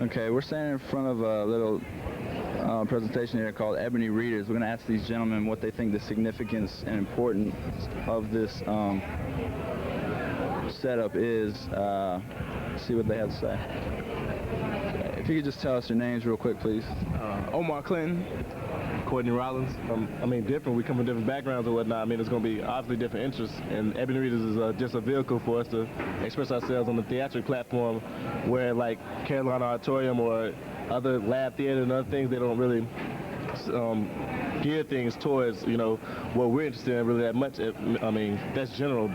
Okay, we're standing in front of a little presentation here called Ebony Readers. We're going to ask these gentlemen what they think the significance and importance of this setup is. See what they have to say. If you could just tell us your names real quick, please. Omar Clinton. Courtney Rollins. Different. We come from different backgrounds or whatnot. There's going to be obviously different interests, and Ebony Readers is just a vehicle for us to express ourselves on the theatric platform, where like Carolina Auditorium or other lab theater and other things, they don't really gear things towards, what we're interested in really that much. That's general,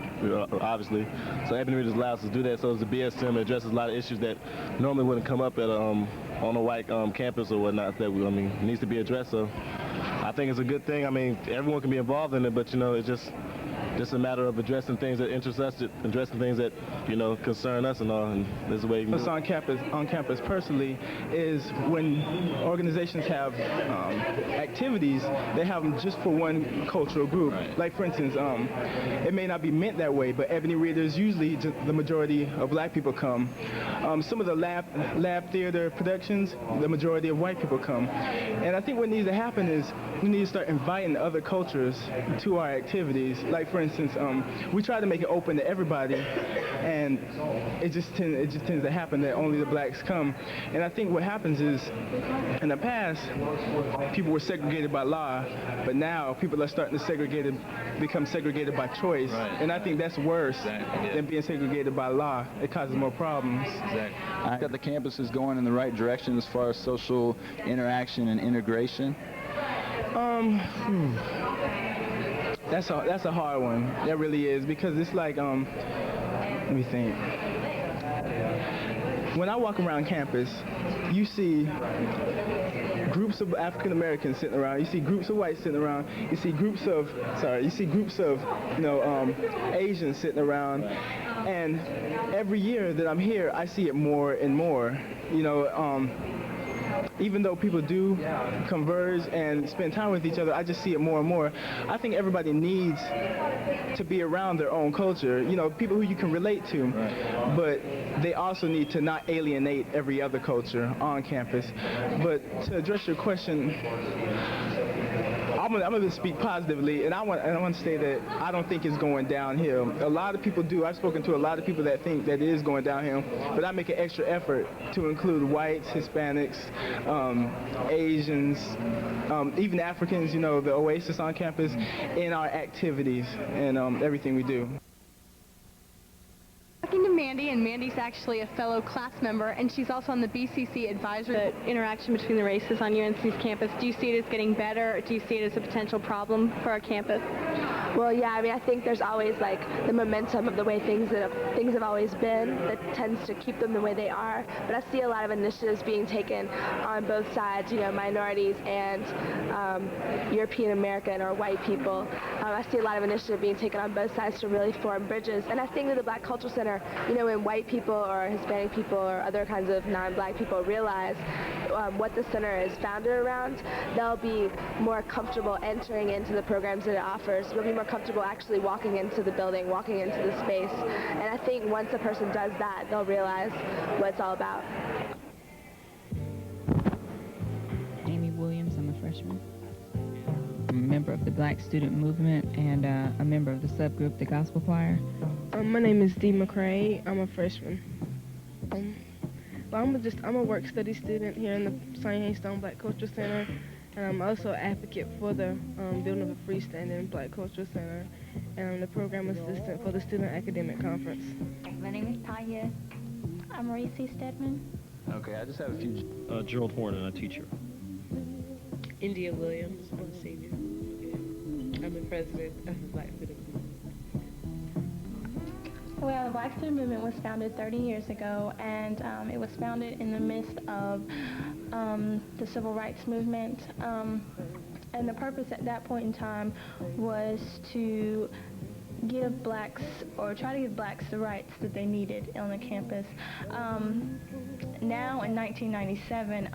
obviously. So Ebony Readers allows us to do that. So as the BSM addresses a lot of issues that normally wouldn't come up at on a white campus or whatnot that needs to be addressed. So I think it's a good thing. Everyone can be involved in it, but it's just a matter of addressing things that interest us, addressing things that concern us and all. And this is the way. What's on campus personally is when organizations have activities, they have them just for one cultural group. Right. Like for instance, it may not be meant that way, but Ebony Readers usually the majority of black people come. Some of the lab theater productions, the majority of white people come. And I think what needs to happen is we need to start inviting other cultures to our activities. Like for instance, we try to make it open to everybody, and it just tends to happen that only the blacks come. And I think what happens is, in the past, people were segregated by law, but now people are starting to become segregated by choice. Right. And I think that's worse than being segregated by law. It causes more problems. Exactly. I think that the campus is going in the right direction as far as social interaction and integration. That's a hard one. That really is, because it's like, let me think. When I walk around campus, you see groups of African Americans sitting around. You see groups of whites sitting around. You see groups of Asians sitting around. And every year that I'm here, I see it more and more. Even though people do converge and spend time with each other, I just see it more and more. I think everybody needs to be around their own culture, people who you can relate to. Right. But they also need to not alienate every other culture on campus. But to address your question, I'm gonna speak positively, and I want to say that I don't think it's going downhill. A lot of people do. I've spoken to a lot of people that think that it is going downhill, but I make an extra effort to include whites, Hispanics, Asians, even Africans, the Oasis on campus, in our activities and everything we do. Talking to Mandy, and Mandy's actually a fellow class member, and she's also on the BCC advisory. The interaction between the races on UNC's campus, do you see it as getting better, or do you see it as a potential problem for our campus? Well, yeah, I think there's always the momentum of the way things have always been that tends to keep them the way they are. But I see a lot of initiatives being taken on both sides, minorities and European American or white people. I see a lot of initiative being taken on both sides to really form bridges. And I think that the Black Cultural Center, when white people or Hispanic people or other kinds of non-black people realize what the center is founded around, they'll be more comfortable entering into the programs that it offers. They'll be more comfortable actually walking into the building, walking into the space. And I think once a person does that, they'll realize what it's all about. Amy Williams, I'm a freshman. I'm a member of the Black Student Movement and a member of the subgroup, the Gospel Choir. My name is Dee McCrae. I'm a freshman. I'm a work study student here in the Sonia Stone Black Cultural Center, and I'm also an advocate for the building of a freestanding Black Cultural Center, and I'm the program assistant for the Student Academic Conference. My name is Tanya. I'm Marie C. Stedman. Okay, I just have a few. Gerald Horn, and a teacher. India Williams. I'm a senior. I'm the president of the Black Student Movement. Well, the Black Student Movement was founded 30 years ago, and it was founded in the midst of the Civil Rights Movement. And the purpose at that point in time was to give blacks, or try to give blacks the rights that they needed on the campus. Now in 1997,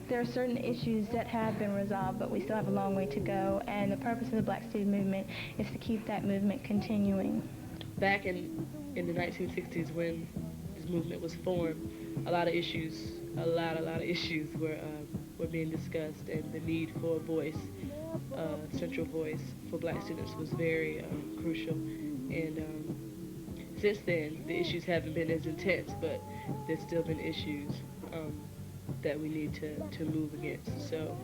there are certain issues that have been resolved, but we still have a long way to go, and the purpose of the Black Student Movement is to keep that movement continuing. Back in the 1960s, when this movement was formed, a lot of issues, a lot of issues were being discussed, and the need for a voice, central voice for black students was very crucial. And since then, the issues haven't been as intense, but there's still been issues that we need to move against. So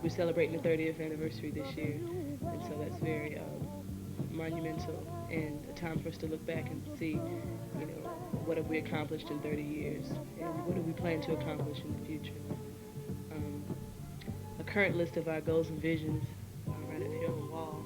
we're celebrating the 30th anniversary this year, and so that's very monumental and a time for us to look back and see, you know, what have we accomplished in 30 years and what do we plan to accomplish in the future. A current list of our goals and visions right up here on the wall.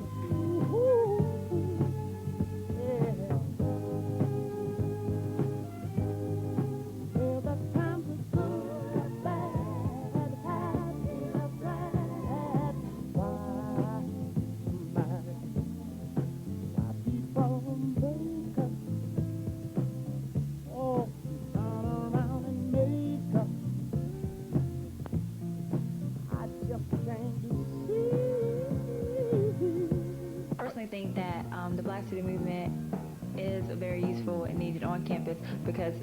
Think that the Black Student Movement is very useful and needed on campus because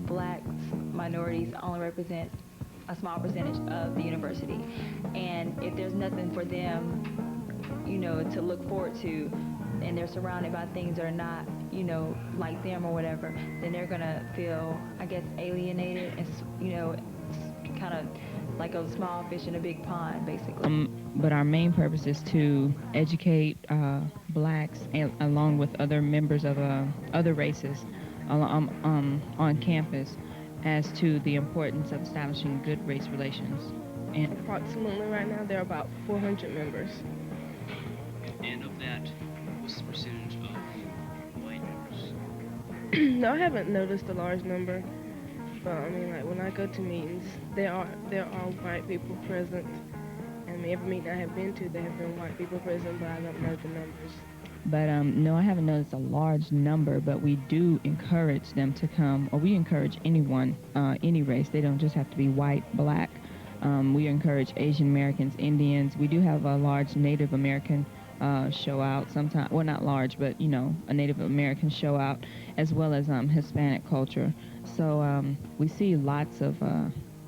blacks, minorities only represent a small percentage of the university. And if there's nothing for them, you know, to look forward to, and they're surrounded by things that are not, you know, like them or whatever, then they're gonna feel, I guess, alienated and, you know, kind of like a small fish in a big pond, basically. But our main purpose is to educate blacks along with other members of other races on campus as to the importance of establishing good race relations. And approximately right now there are about 400 members. And of that, what's the percentage of white members? No, I haven't noticed a large number. But I mean, like when I go to meetings, there are white people present. I mean, every meeting I have been to, there have been white people present, but I don't know the numbers. But no, I haven't noticed a large number, but we do encourage them to come, or we encourage anyone, any race. They don't just have to be white, black. We encourage Asian Americans, Indians. We do have a large Native American show out sometimes. Well, not large, but, you know, a Native American show out, as well as Hispanic culture. So we see lots of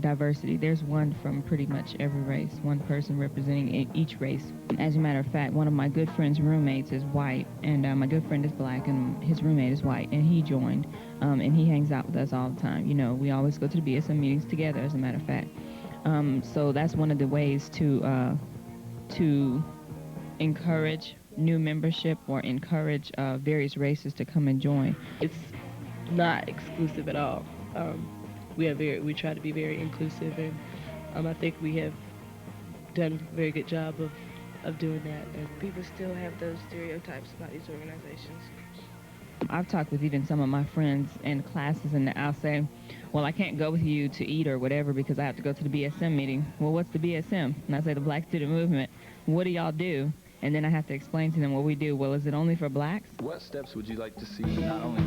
diversity. There's one from pretty much every race, one person representing each race. As a matter of fact, one of my good friend's roommates is white, and my good friend is black, and his roommate is white, and he joined, and he hangs out with us all the time. You know, we always go to the BSM meetings together, as a matter of fact. So that's one of the ways to encourage new membership or encourage various races to come and join. It's not exclusive at all. We try to be very inclusive, and I think we have done a very good job of doing that. And people still have those stereotypes about these organizations. I've talked with even some of my friends in classes, and I'll say, well, I can't go with you to eat or whatever because I have to go to the BSM meeting. Well, what's the BSM? And I say, the Black Student Movement. What do y'all do? And then I have to explain to them what we do. Well, is it only for blacks? What steps would you like to see not only